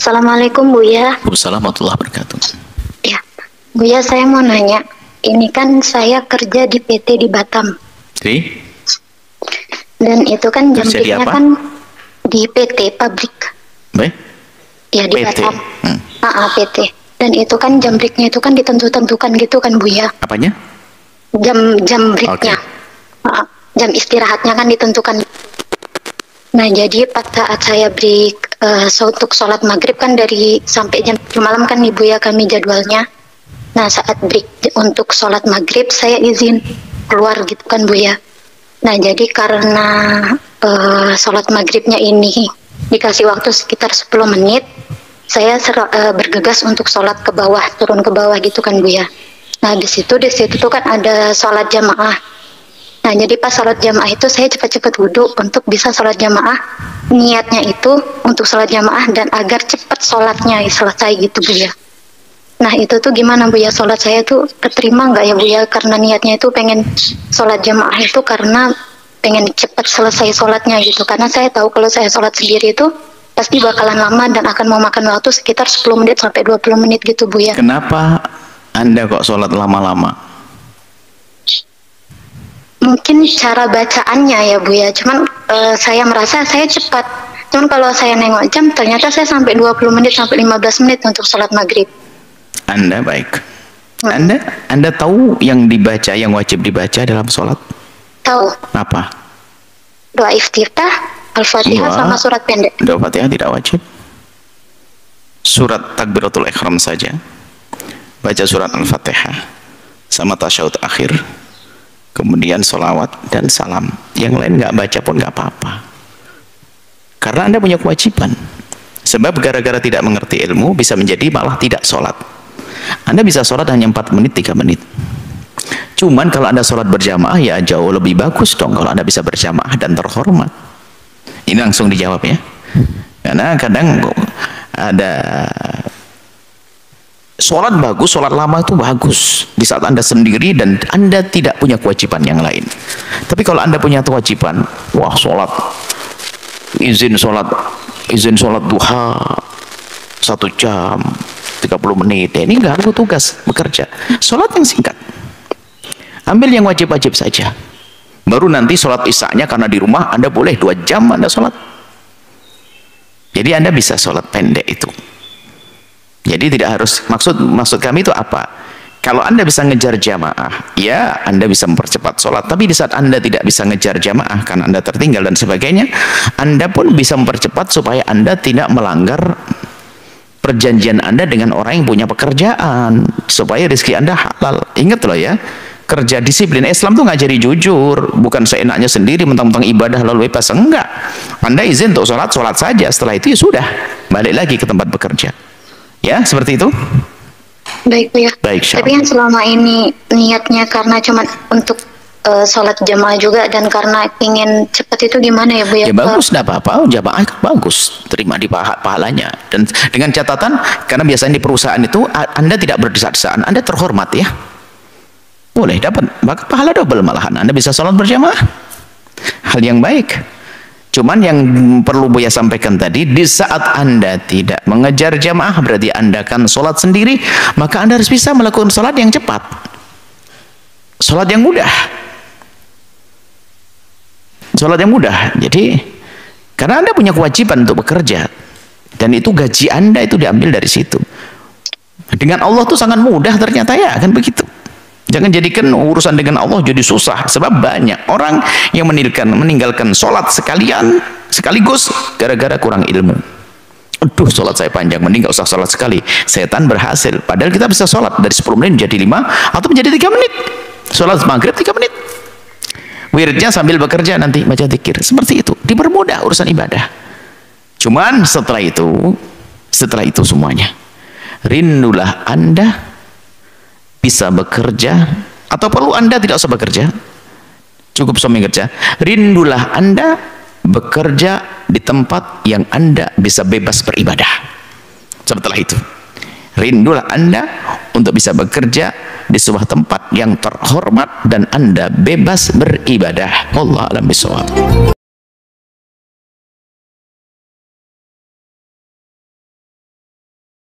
Assalamualaikum Buya. Waalaikumsalam warahmatullahi wabarakatuh. Ya, Buya saya mau nanya. Ini kan saya kerja di PT di Batam. Jadi, Dan itu kan jam Kerja di breaknya apa? kan di PT pabrik. baik. Ya di PT. Batam. Hmm. PT. Dan itu kan jam breaknya itu kan ditentukan gitu kan Buya. Apanya? Jam breaknya. Jam istirahatnya kan ditentukan. Nah jadi pas saat saya break untuk sholat maghrib kan dari sampai jam 7 malam kan Ibu ya kami jadwalnya. Nah saat break untuk sholat maghrib saya izin keluar gitu kan Bu ya. Nah jadi karena sholat maghribnya ini dikasih waktu sekitar 10 menit, saya bergegas untuk sholat ke bawah, turun ke bawah gitu kan Bu ya. Nah di situ tuh kan ada sholat jamaah. Nah jadi pas sholat jamaah itu saya cepat-cepat wudhu untuk bisa sholat jamaah. Niatnya itu untuk sholat jamaah dan agar cepat sholatnya selesai gitu Bu ya. Nah itu tuh gimana Bu ya, sholat saya tuh keterima nggak ya Bu ya, karena niatnya itu pengen sholat jamaah itu karena pengen cepat selesai sholatnya gitu. Karena saya tahu kalau saya sholat sendiri itu pasti bakalan lama dan akan memakan waktu sekitar 10 menit sampai 20 menit gitu Bu ya. Kenapa Anda kok sholat lama-lama? Mungkin cara bacaannya ya Bu ya, cuman saya merasa saya cepat. Cuman kalau saya nengok jam ternyata saya sampai 20 menit sampai 15 menit untuk sholat maghrib. Anda baik. Anda tahu yang dibaca, yang wajib dibaca dalam sholat? Tahu. Apa? Doa iftitah, Al-Fatihah sama surat pendek. Doa Fatihah tidak wajib. Surat takbiratul ihram saja. Baca surat Al-Fatihah sama tasyahud akhir. Kemudian sholawat dan salam. Yang lain nggak baca pun nggak apa-apa. Karena Anda punya kewajiban. Sebab gara-gara tidak mengerti ilmu bisa menjadi malah tidak sholat. Anda bisa sholat hanya 4 menit, 3 menit. Cuman kalau Anda sholat berjamaah ya jauh lebih bagus dong kalau Anda bisa berjamaah dan terhormat. Ini langsung dijawab ya. Karena kadang ada sholat bagus, sholat lama itu bagus di saat Anda sendiri dan Anda tidak punya kewajiban yang lain. Tapi kalau Anda punya kewajiban, wah sholat, izin sholat duha 1 jam 30 menit, ini nggak perlu tugas bekerja. Sholat yang singkat, ambil yang wajib-wajib saja. Baru nanti sholat isya-nya karena di rumah Anda boleh 2 jam Anda sholat. Jadi Anda bisa sholat pendek itu. Jadi tidak harus, maksud kami itu apa? Kalau Anda bisa ngejar jamaah, ya Anda bisa mempercepat sholat. Tapi di saat Anda tidak bisa ngejar jamaah karena Anda tertinggal dan sebagainya, Anda pun bisa mempercepat supaya Anda tidak melanggar perjanjian Anda dengan orang yang punya pekerjaan, supaya rezeki Anda halal. Ingat loh ya, kerja disiplin Islam tuh ngajari jujur, bukan seenaknya sendiri mentang-mentang ibadah lalu bebas. Enggak, Anda izin untuk sholat saja, setelah itu ya sudah balik lagi ke tempat bekerja. Ya, seperti itu. Baik Bu ya. Baik, tapi yang selama ini niatnya karena cuma untuk sholat jamaah juga dan karena ingin cepat itu gimana ya Bu ya? Ya bagus, tidak apa-apa, jamaah bagus, terima di pahalanya. Dan dengan catatan, karena biasanya di perusahaan itu Anda tidak berdesak-desakan, Anda terhormat ya. Boleh dapat, maka pahala double malahan. Anda bisa sholat berjamaah, hal yang baik. Cuman yang perlu Buya sampaikan tadi, di saat Anda tidak mengejar jamaah, berarti Anda akan sholat sendiri, maka Anda harus bisa melakukan sholat yang cepat, sholat yang mudah, sholat yang mudah. Jadi karena Anda punya kewajiban untuk bekerja dan itu gaji Anda itu diambil dari situ. Dengan Allah tuh sangat mudah ternyata ya, kan begitu. Jangan jadikan urusan dengan Allah jadi susah, sebab banyak orang yang meninggalkan sholat sekaligus gara-gara kurang ilmu. Aduh, sholat saya panjang, mending gak usah sholat sekali. Setan berhasil, padahal kita bisa sholat dari 10 menit menjadi 5 atau menjadi 3 menit. Sholat maghrib 3 menit, wiridnya sambil bekerja nanti baca zikir, seperti itu, dipermudah urusan ibadah. Cuman setelah itu semuanya, rindulah Anda bisa bekerja, atau perlu Anda tidak usah bekerja, cukup suami kerja. Rindulah Anda bekerja di tempat yang Anda bisa bebas beribadah. Setelah itu, rindulah Anda untuk bisa bekerja di sebuah tempat yang terhormat dan Anda bebas beribadah. Wallahu a'lam bishawab.